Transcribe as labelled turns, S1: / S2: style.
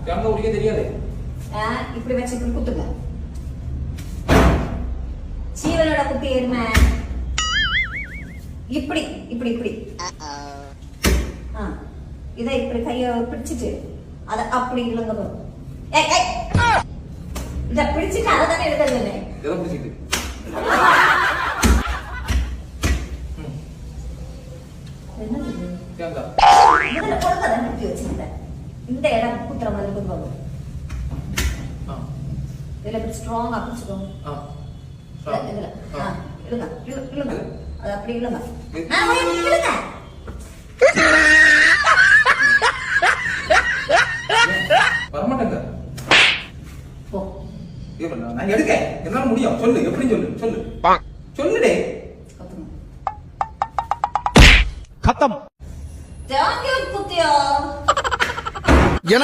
S1: தேங்காய் உரிக்க தெரியாது.
S2: இப்படி வச்சு இப்படி குத்துங்க. சீவலோட குத்தி எருமை. இப்படி இப்படி இப்படி. இதை இப்படி கைய பிடிச்சிட்டு அத அப்படி இழுங்க. இத பிடிச்சிட்டு அதை தானே எடுக்கிறது.
S1: எதை பிடிச்சிட்டு?
S2: இந்த இடம் குத்துற மாதிரி குத்துவாங்க. இதுல இப்படி ஸ்ட்ராங்கா பிடிச்சுக்கோங்க. இதுல இழுங்க இழுங்க. அது அப்படி இழுங்க. இழுங்க.
S1: வரமாட்டேங்க.
S2: போ.
S1: நான் எடுக்க என்னால முடியும். சொல்லு எப்படி சொல்லு சொல்லு.